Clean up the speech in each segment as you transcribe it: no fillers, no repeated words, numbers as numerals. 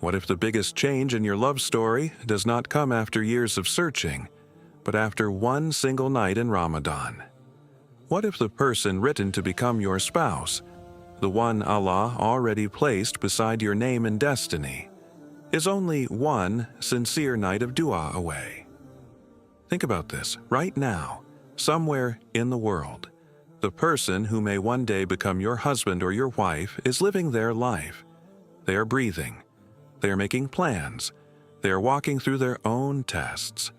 What if the biggest change in your love story does not come after years of searching, but after one single night in Ramadan? What if the person written to become your spouse, the one Allah already placed beside your name and destiny, is only one sincere night of dua away? Think about this right now, somewhere in the world. The person who may one day become your husband or your wife is living their life. They are breathing. They are making plans. They are walking through their own tests.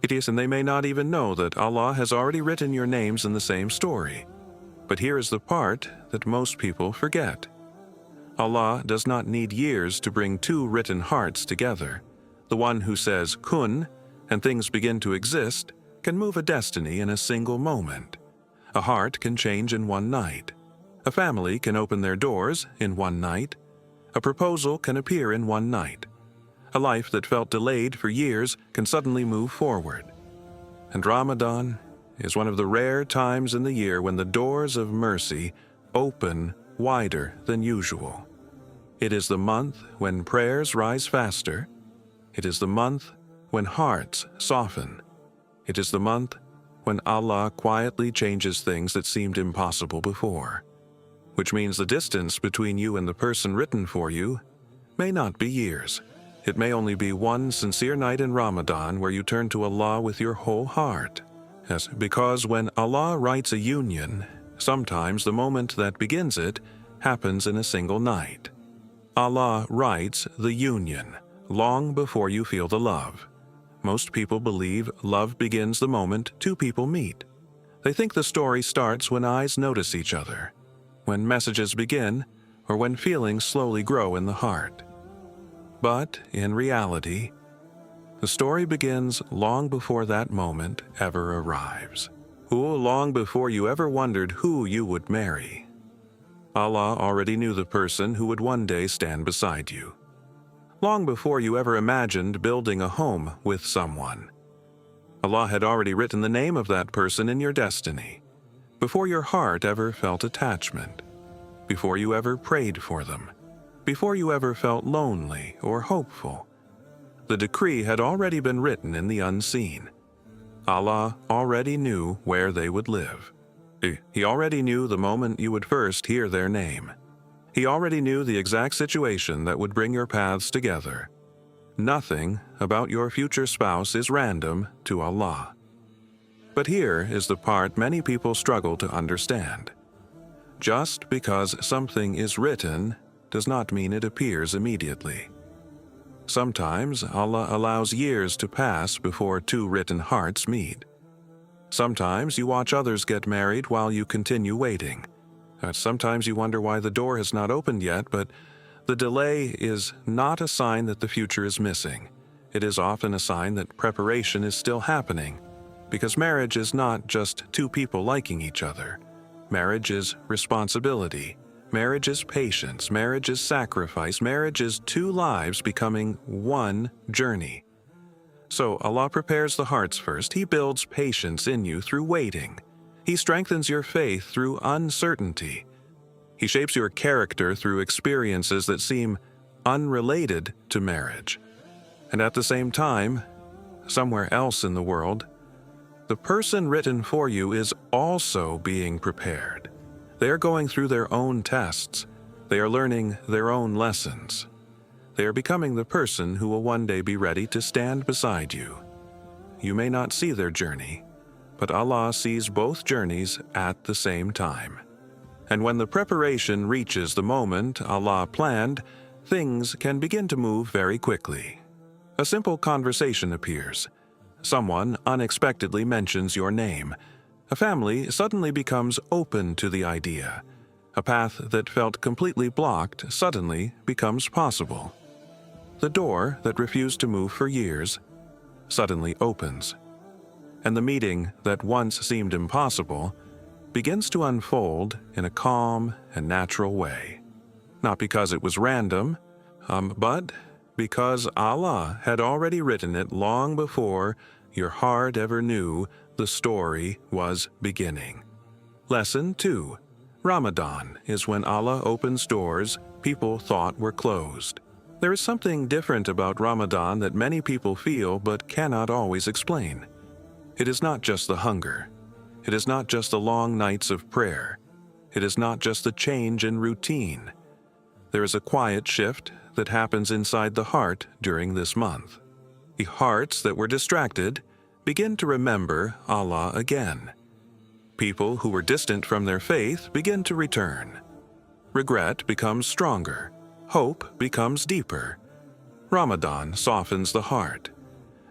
And they may not even know that Allah has already written your names in the same story. But here is the part that most people forget. Allah does not need years to bring two written hearts together. The one who says kun, and things begin to exist, can move a destiny in a single moment. A heart can change in one night. A family can open their doors in one night. A proposal can appear in one night. A life that felt delayed for years can suddenly move forward. And Ramadan is one of the rare times in the year when the doors of mercy open wider than usual. It is the month when prayers rise faster. It is the month when hearts soften. It is the month when Allah quietly changes things that seemed impossible before. Which means the distance between you and the person written for you may not be years. It may only be one sincere night in Ramadan where you turn to Allah with your whole heart. Yes, because when Allah writes a union, sometimes the moment that begins it happens in a single night. Allah writes the union long before you feel the love. Most people believe love begins the moment two people meet. They think the story starts when eyes notice each other, when messages begin, or when feelings slowly grow in the heart. But in reality, the story begins long before that moment ever arrives. Long before you ever wondered who you would marry. Allah already knew the person who would one day stand beside you. Long before you ever imagined building a home with someone. Allah had already written the name of that person in your destiny, before your heart ever felt attachment, before you ever prayed for them, before you ever felt lonely or hopeful. The decree had already been written in the unseen. Allah already knew where they would live. He already knew the moment you would first hear their name. He already knew the exact situation that would bring your paths together. Nothing about your future spouse is random to Allah. But here is the part many people struggle to understand. Just because something is written does not mean it appears immediately. Sometimes Allah allows years to pass before two written hearts meet. Sometimes you watch others get married while you continue waiting. Sometimes you wonder why the door has not opened yet, but the delay is not a sign that the future is missing. It is often a sign that preparation is still happening, because marriage is not just two people liking each other. Marriage is responsibility. Marriage is patience. Marriage is sacrifice. Marriage is two lives becoming one journey. So Allah prepares the hearts first. He builds patience in you through waiting. He strengthens your faith through uncertainty. He shapes your character through experiences that seem unrelated to marriage. And at the same time, somewhere else in the world, the person written for you is also being prepared. They are going through their own tests. They are learning their own lessons. They are becoming the person who will one day be ready to stand beside you. You may not see their journey, but Allah sees both journeys at the same time. And when the preparation reaches the moment Allah planned, things can begin to move very quickly. A simple conversation appears. Someone unexpectedly mentions your name. A family suddenly becomes open to the idea. A path that felt completely blocked suddenly becomes possible. The door that refused to move for years suddenly opens. And the meeting that once seemed impossible begins to unfold in a calm and natural way. Not because it was random, but because Allah had already written it long before your heart ever knew the story was beginning. Lesson 2. Ramadan is when Allah opens doors people thought were closed. There is something different about Ramadan that many people feel but cannot always explain. It is not just the hunger. It is not just the long nights of prayer. It is not just the change in routine. There is a quiet shift that happens inside the heart during this month. The hearts that were distracted begin to remember Allah again. People who were distant from their faith begin to return. Regret becomes stronger. Hope becomes deeper. Ramadan softens the heart.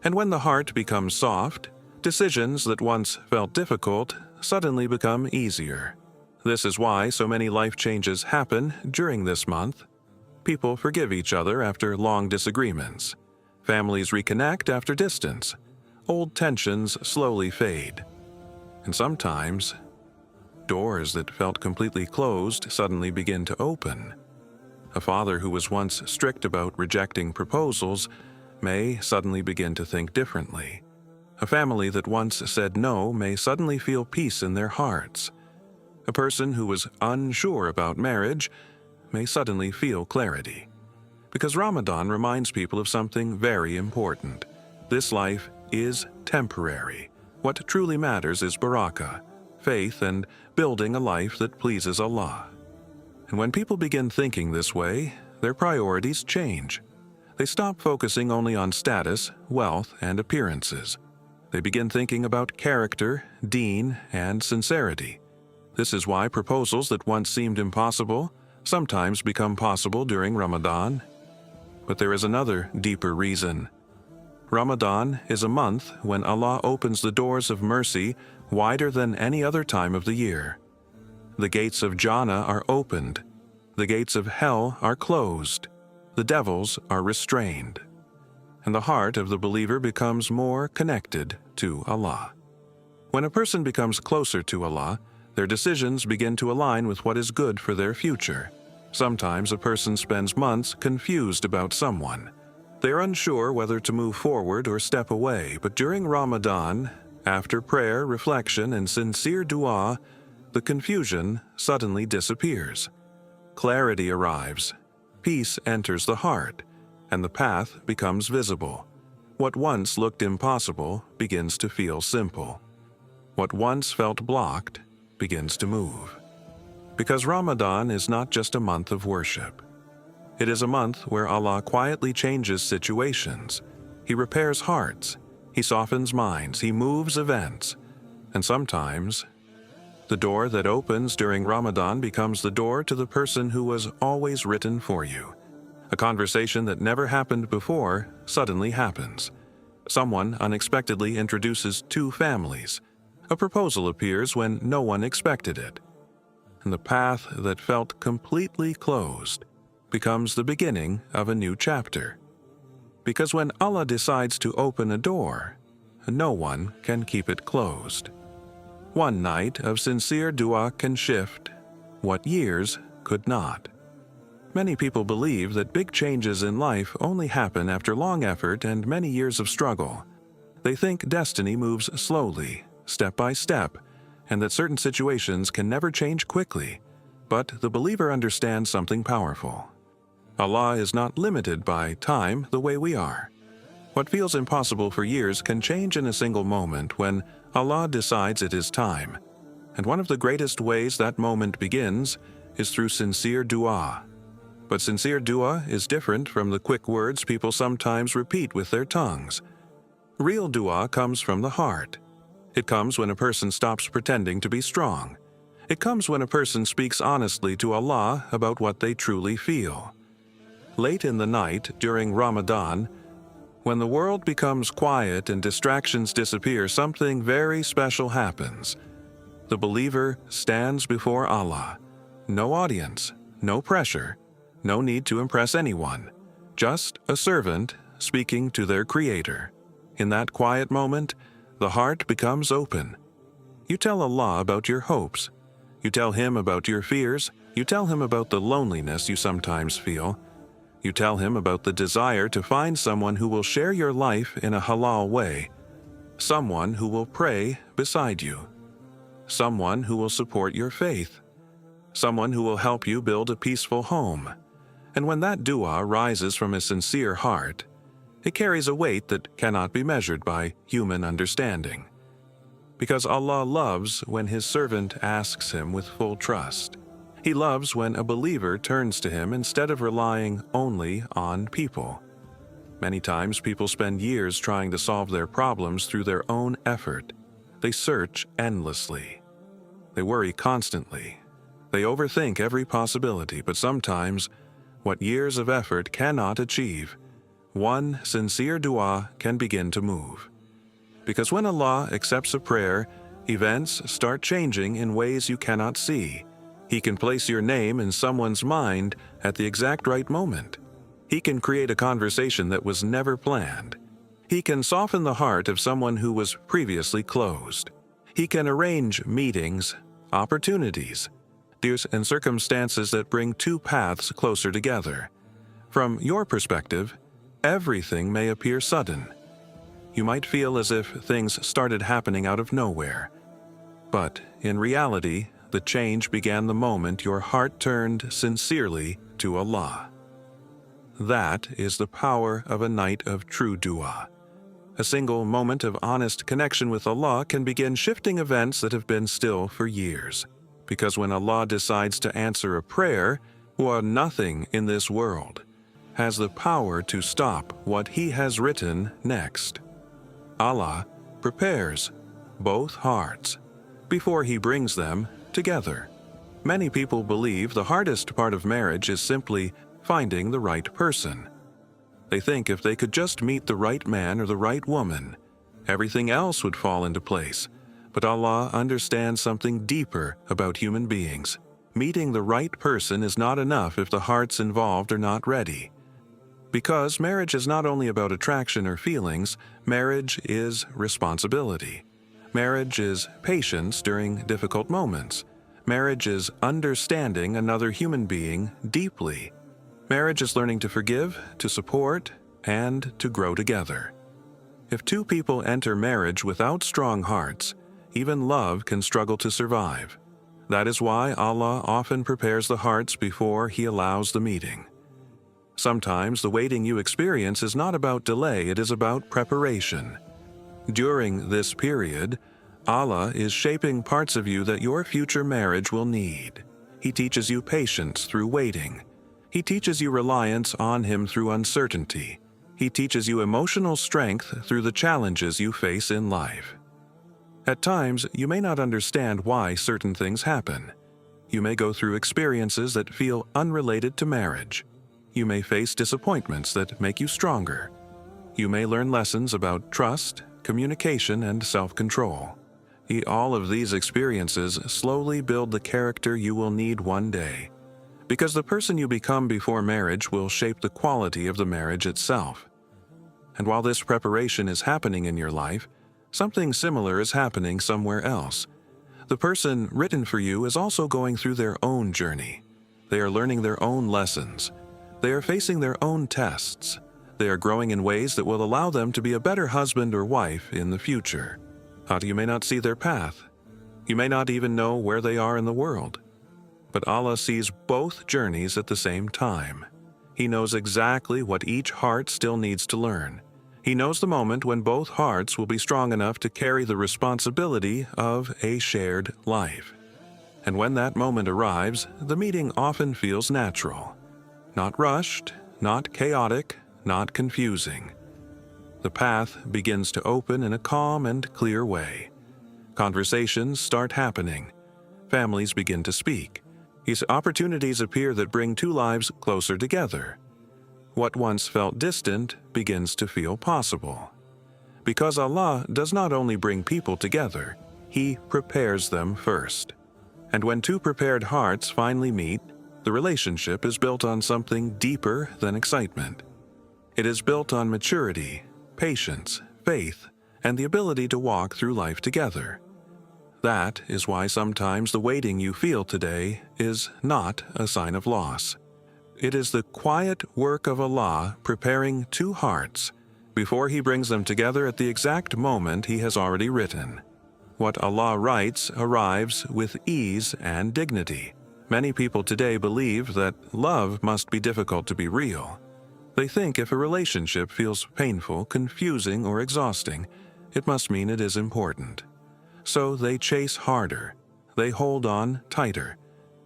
And when the heart becomes soft, decisions that once felt difficult suddenly become easier. This is why so many life changes happen during this month. People forgive each other after long disagreements. Families reconnect after distance. Old tensions slowly fade. And sometimes, doors that felt completely closed suddenly begin to open. A father who was once strict about rejecting proposals may suddenly begin to think differently. A family that once said no may suddenly feel peace in their hearts. A person who was unsure about marriage may suddenly feel clarity. Because Ramadan reminds people of something very important. This life is temporary. What truly matters is barakah, faith, and building a life that pleases Allah. And when people begin thinking this way, their priorities change. They stop focusing only on status, wealth, and appearances. They begin thinking about character, deen, and sincerity. This is why proposals that once seemed impossible sometimes become possible during Ramadan. But there is another deeper reason. Ramadan is a month when Allah opens the doors of mercy wider than any other time of the year. The gates of Jannah are opened. The gates of hell are closed. The devils are restrained. And the heart of the believer becomes more connected to Allah. When a person becomes closer to Allah, their decisions begin to align with what is good for their future. Sometimes a person spends months confused about someone. They are unsure whether to move forward or step away, but during Ramadan, after prayer, reflection, and sincere dua, the confusion suddenly disappears. Clarity arrives, peace enters the heart, and the path becomes visible. What once looked impossible begins to feel simple. What once felt blocked begins to move. Because Ramadan is not just a month of worship. It is a month where Allah quietly changes situations. He repairs hearts. He softens minds. He moves events. And sometimes, the door that opens during Ramadan becomes the door to the person who was always written for you. A conversation that never happened before suddenly happens. Someone unexpectedly introduces two families. A proposal appears when no one expected it. And the path that felt completely closed becomes the beginning of a new chapter. Because when Allah decides to open a door, no one can keep it closed. One night of sincere dua can shift what years could not. Many people believe that big changes in life only happen after long effort and many years of struggle. They think destiny moves slowly, step by step, and that certain situations can never change quickly. But the believer understands something powerful. Allah is not limited by time the way we are. What feels impossible for years can change in a single moment when Allah decides it is time. And one of the greatest ways that moment begins is through sincere dua. But sincere dua is different from the quick words people sometimes repeat with their tongues. Real dua comes from the heart. It comes when a person stops pretending to be strong. It comes when a person speaks honestly to Allah about what they truly feel. Late in the night during Ramadan, when the world becomes quiet and distractions disappear, something very special happens. The believer stands before Allah. No audience, no pressure, no need to impress anyone. Just a servant speaking to their Creator. In that quiet moment, the heart becomes open. You tell Allah about your hopes. You tell Him about your fears. You tell Him about the loneliness you sometimes feel. You tell Him about the desire to find someone who will share your life in a halal way. Someone who will pray beside you. Someone who will support your faith. Someone who will help you build a peaceful home. And when that dua rises from a sincere heart, it carries a weight that cannot be measured by human understanding. Because Allah loves when His servant asks Him with full trust. He loves when a believer turns to Him instead of relying only on people. Many times people spend years trying to solve their problems through their own effort. They search endlessly. They worry constantly. They overthink every possibility, but sometimes what years of effort cannot achieve, one sincere dua can begin to move. Because when Allah accepts a prayer, events start changing in ways you cannot see. He can place your name in someone's mind at the exact right moment. He can create a conversation that was never planned. He can soften the heart of someone who was previously closed. He can arrange meetings, opportunities, and circumstances that bring two paths closer together. From your perspective, everything may appear sudden. You might feel as if things started happening out of nowhere. But in reality, the change began the moment your heart turned sincerely to Allah. That is the power of a night of true dua. A single moment of honest connection with Allah can begin shifting events that have been still for years. Because when Allah decides to answer a prayer, nothing in this world has the power to stop what He has written next. Allah prepares both hearts before He brings them together. Many people believe the hardest part of marriage is simply finding the right person. They think if they could just meet the right man or the right woman, everything else would fall into place. But Allah understands something deeper about human beings. Meeting the right person is not enough if the hearts involved are not ready. Because marriage is not only about attraction or feelings, marriage is responsibility. Marriage is patience during difficult moments. Marriage is understanding another human being deeply. Marriage is learning to forgive, to support, and to grow together. If two people enter marriage without strong hearts, even love can struggle to survive. That is why Allah often prepares the hearts before He allows the meeting. Sometimes the waiting you experience is not about delay, it is about preparation. During this period, Allah is shaping parts of you that your future marriage will need. He teaches you patience through waiting. He teaches you reliance on Him through uncertainty. He teaches you emotional strength through the challenges you face in life. At times, you may not understand why certain things happen. You may go through experiences that feel unrelated to marriage. You may face disappointments that make you stronger. You may learn lessons about trust, communication, and self-control. All of these experiences slowly build the character you will need one day. Because the person you become before marriage will shape the quality of the marriage itself. And while this preparation is happening in your life, something similar is happening somewhere else. The person written for you is also going through their own journey. They are learning their own lessons. They are facing their own tests. They are growing in ways that will allow them to be a better husband or wife in the future. You may not see their path. You may not even know where they are in the world. But Allah sees both journeys at the same time. He knows exactly what each heart still needs to learn. He knows the moment when both hearts will be strong enough to carry the responsibility of a shared life. And when that moment arrives, the meeting often feels natural. Not rushed, not chaotic, not confusing. The path begins to open in a calm and clear way. Conversations start happening. Families begin to speak. These opportunities appear that bring two lives closer together. What once felt distant begins to feel possible. Because Allah does not only bring people together, He prepares them first. And when two prepared hearts finally meet, the relationship is built on something deeper than excitement. It is built on maturity, patience, faith, and the ability to walk through life together. That is why sometimes the waiting you feel today is not a sign of loss. It is the quiet work of Allah preparing two hearts before He brings them together at the exact moment He has already written. What Allah writes arrives with ease and dignity. Many people today believe that love must be difficult to be real. They think if a relationship feels painful, confusing, or exhausting, it must mean it is important. So they chase harder. They hold on tighter.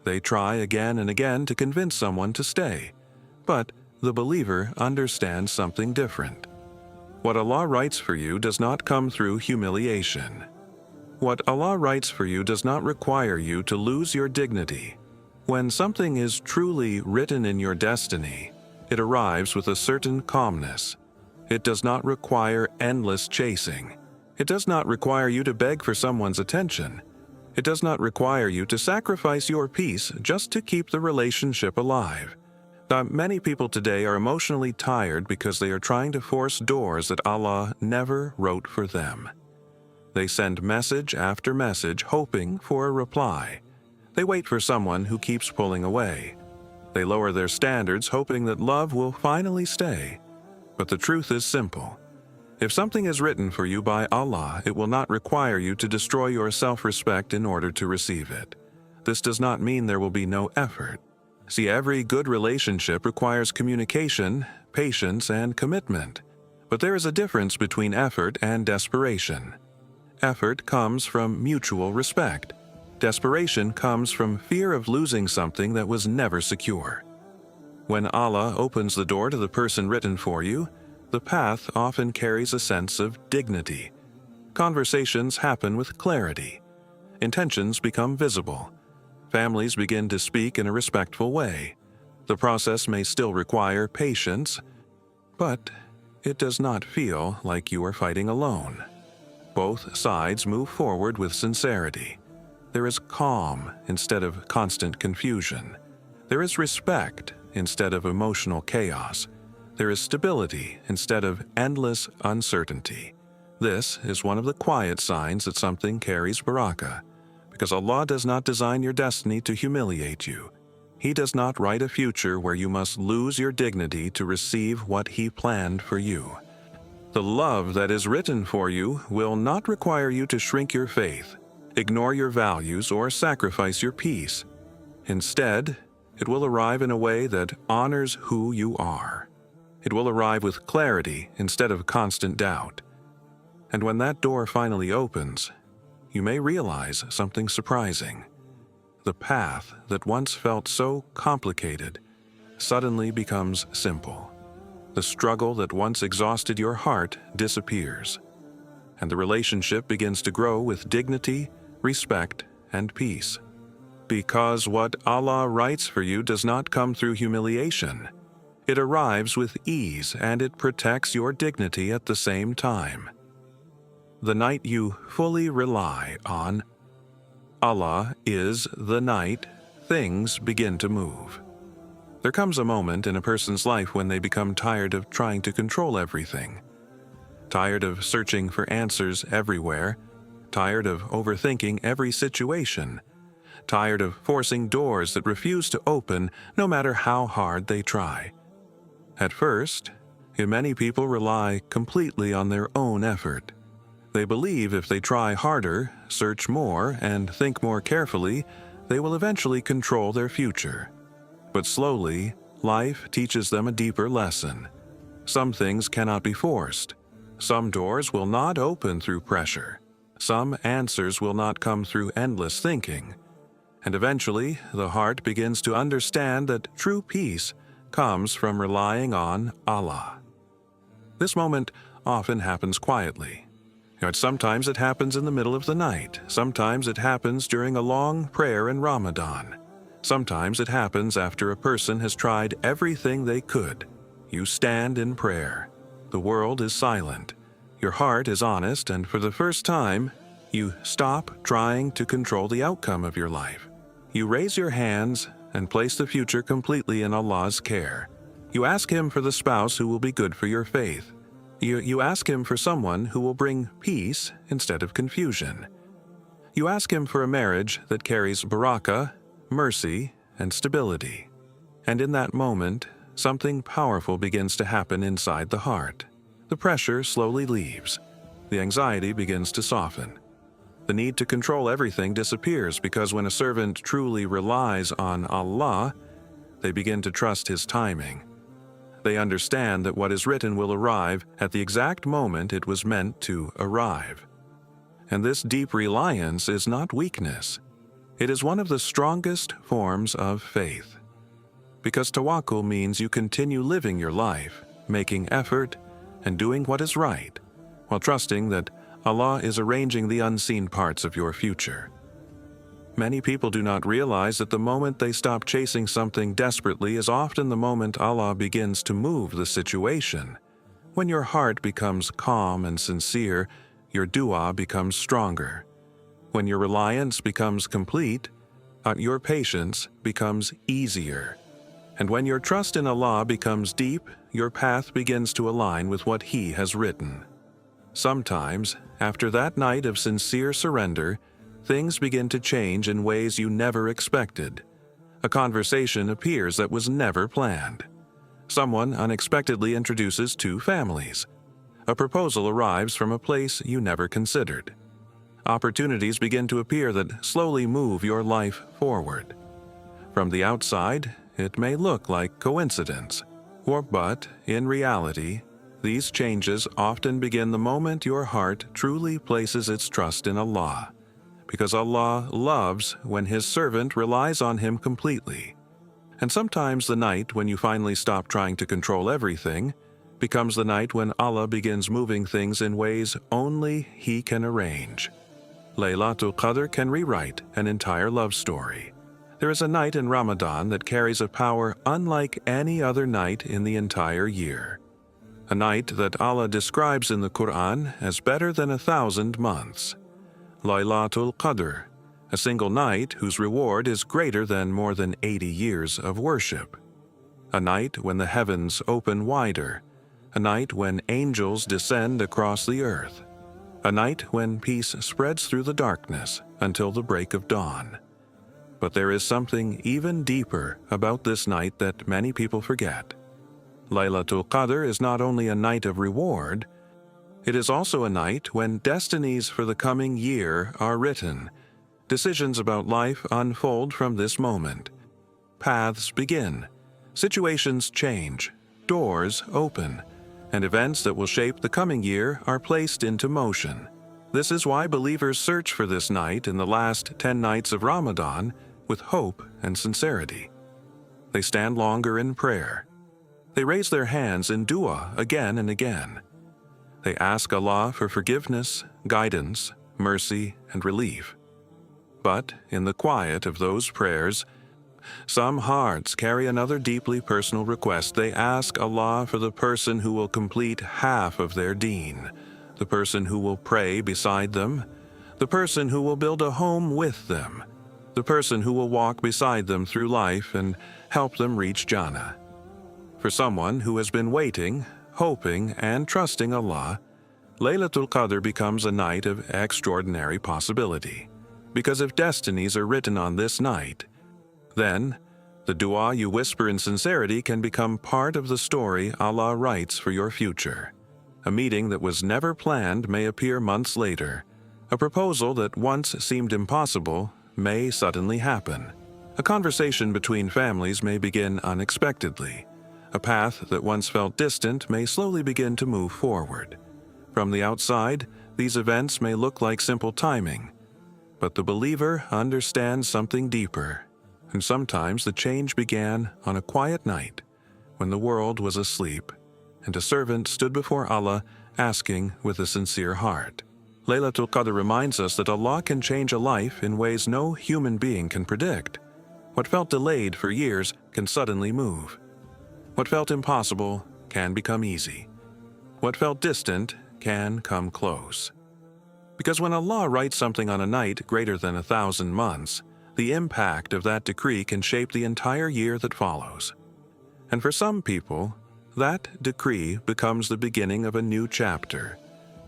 They try again and again to convince someone to stay. But the believer understands something different. What Allah writes for you does not come through humiliation. What Allah writes for you does not require you to lose your dignity. When something is truly written in your destiny, it arrives with a certain calmness. It does not require endless chasing. It does not require you to beg for someone's attention. It does not require you to sacrifice your peace just to keep the relationship alive. Many people today are emotionally tired because they are trying to force doors that Allah never wrote for them. They send message after message hoping for a reply. They wait for someone who keeps pulling away. They lower their standards hoping that love will finally stay. But the truth is simple. If something is written for you by Allah, it will not require you to destroy your self-respect in order to receive it. This does not mean there will be no effort. See, every good relationship requires communication, patience, and commitment. But there is a difference between effort and desperation. Effort comes from mutual respect. Desperation comes from fear of losing something that was never secure. When Allah opens the door to the person written for you, the path often carries a sense of dignity. Conversations happen with clarity. Intentions become visible. Families begin to speak in a respectful way. The process may still require patience, but it does not feel like you are fighting alone. Both sides move forward with sincerity. There is calm instead of constant confusion. There is respect instead of emotional chaos. There is stability instead of endless uncertainty. This is one of the quiet signs that something carries barakah, because Allah does not design your destiny to humiliate you. He does not write a future where you must lose your dignity to receive what He planned for you. The love that is written for you will not require you to shrink your faith, ignore your values, or sacrifice your peace. Instead, it will arrive in a way that honors who you are. It will arrive with clarity instead of constant doubt. And when that door finally opens, you may realize something surprising. The path that once felt so complicated suddenly becomes simple. The struggle that once exhausted your heart disappears, and the relationship begins to grow with dignity, respect, and peace. Because what Allah writes for you does not come through humiliation. It arrives with ease, and it protects your dignity at the same time. The night you fully rely on Allah is the night things begin to move. There comes a moment in a person's life when they become tired of trying to control everything, tired of searching for answers everywhere, tired of overthinking every situation, tired of forcing doors that refuse to open no matter how hard they try. At first, many people rely completely on their own effort. They believe if they try harder, search more, and think more carefully, they will eventually control their future. But slowly, life teaches them a deeper lesson. Some things cannot be forced. Some doors will not open through pressure. Some answers will not come through endless thinking. And eventually, the heart begins to understand that true peace comes from relying on Allah. This moment often happens quietly. Sometimes it happens in the middle of the night. Sometimes it happens during a long prayer in Ramadan. Sometimes it happens after a person has tried everything they could. You stand in prayer. The world is silent. Your heart is honest, and for the first time, you stop trying to control the outcome of your life. You raise your hands and place the future completely in Allah's care. You ask Him for the spouse who will be good for your faith. You ask Him for someone who will bring peace instead of confusion. You ask Him for a marriage that carries barakah, mercy, and stability. And in that moment, something powerful begins to happen inside the heart. The pressure slowly leaves. The anxiety begins to soften. The need to control everything disappears because when a servant truly relies on Allah, they begin to trust His timing. They understand that what is written will arrive at the exact moment it was meant to arrive. And this deep reliance is not weakness. It is one of the strongest forms of faith. Because tawakkul means you continue living your life, making effort, and doing what is right, while trusting that Allah is arranging the unseen parts of your future. Many people do not realize that the moment they stop chasing something desperately is often the moment Allah begins to move the situation. When your heart becomes calm and sincere, your dua becomes stronger. When your reliance becomes complete, your patience becomes easier. And when your trust in Allah becomes deep, your path begins to align with what He has written. Sometimes, after that night of sincere surrender, things begin to change in ways you never expected. A conversation appears that was never planned. Someone unexpectedly introduces two families. A proposal arrives from a place you never considered. Opportunities begin to appear that slowly move your life forward. From the outside, it may look like coincidence, but in reality, these changes often begin the moment your heart truly places its trust in Allah, because Allah loves when His servant relies on Him completely. And sometimes the night when you finally stop trying to control everything becomes the night when Allah begins moving things in ways only He can arrange. Laylatul Qadr can rewrite an entire love story. There is a night in Ramadan that carries a power unlike any other night in the entire year. A night that Allah describes in the Quran as better than 1,000 months. Laylatul Qadr, a single night whose reward is greater than more than 80 years of worship. A night when the heavens open wider. A night when angels descend across the earth. A night when peace spreads through the darkness until the break of dawn. But there is something even deeper about this night that many people forget. Laylatul Qadr is not only a night of reward, it is also a night when destinies for the coming year are written. Decisions about life unfold from this moment. Paths begin. Situations change. Doors open. And events that will shape the coming year are placed into motion. This is why believers search for this night in the last 10 nights of Ramadan with hope and sincerity. They stand longer in prayer. They raise their hands in dua again and again. They ask Allah for forgiveness, guidance, mercy, and relief. But in the quiet of those prayers, some hearts carry another deeply personal request. They ask Allah for the person who will complete half of their deen, the person who will pray beside them, the person who will build a home with them, the person who will walk beside them through life and help them reach Jannah. For someone who has been waiting, hoping, and trusting Allah, Laylatul Qadr becomes a night of extraordinary possibility. Because if destinies are written on this night, then the dua you whisper in sincerity can become part of the story Allah writes for your future. A meeting that was never planned may appear months later. A proposal that once seemed impossible may suddenly happen. A conversation between families may begin unexpectedly. A path that once felt distant may slowly begin to move forward. From the outside, these events may look like simple timing, but the believer understands something deeper. And sometimes the change began on a quiet night when the world was asleep and a servant stood before Allah asking with a sincere heart. Laylatul Qadr reminds us that Allah can change a life in ways no human being can predict. What felt delayed for years can suddenly move. What felt impossible can become easy. What felt distant can come close. Because when Allah writes something on a night greater than 1,000 months, the impact of that decree can shape the entire year that follows. And for some people, that decree becomes the beginning of a new chapter.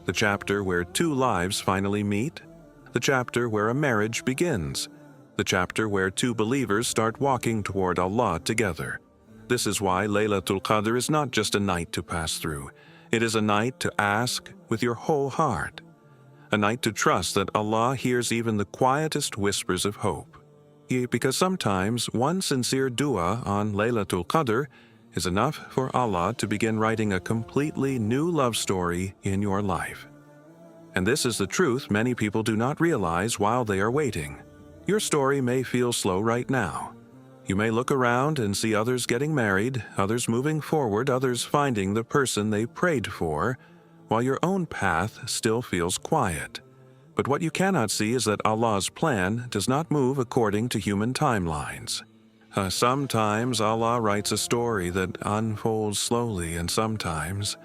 The chapter where two lives finally meet. The chapter where a marriage begins. The chapter where two believers start walking toward Allah together. This is why Laylatul Qadr is not just a night to pass through. It is a night to ask with your whole heart. a night to trust that Allah hears even the quietest whispers of hope. Because sometimes one sincere dua on Laylatul Qadr is enough for Allah to begin writing a completely new love story in your life. And this is the truth many people do not realize while they are waiting. Your story may feel slow right now. You may look around and see others getting married, others moving forward, others finding the person they prayed for, while your own path still feels quiet. But what you cannot see is that Allah's plan does not move according to human timelines. Sometimes Allah writes a story that unfolds slowly, and sometimes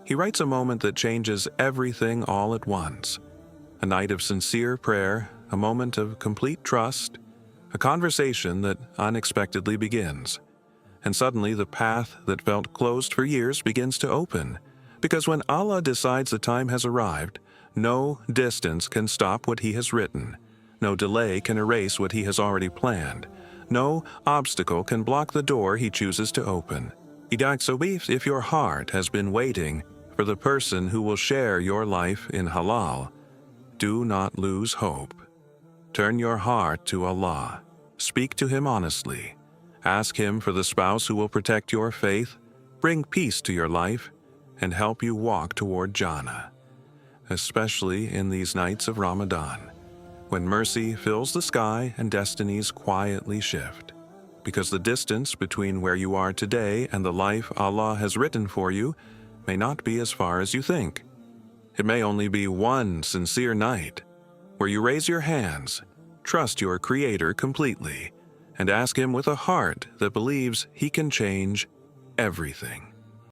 He writes a moment that changes everything all at once. A night of sincere prayer, a moment of complete trust, a conversation that unexpectedly begins. And suddenly the path that felt closed for years begins to open. Because when Allah decides the time has arrived, no distance can stop what He has written. No delay can erase what He has already planned. No obstacle can block the door He chooses to open. So if your heart has been waiting for the person who will share your life in halal, do not lose hope. Turn your heart to Allah. Speak to Him honestly. Ask Him for the spouse who will protect your faith, bring peace to your life, and help you walk toward Jannah. Especially in these nights of Ramadan, when mercy fills the sky and destinies quietly shift. Because the distance between where you are today and the life Allah has written for you may not be as far as you think. It may only be one sincere night where you raise your hands, trust your Creator completely, and ask Him with a heart that believes He can change everything.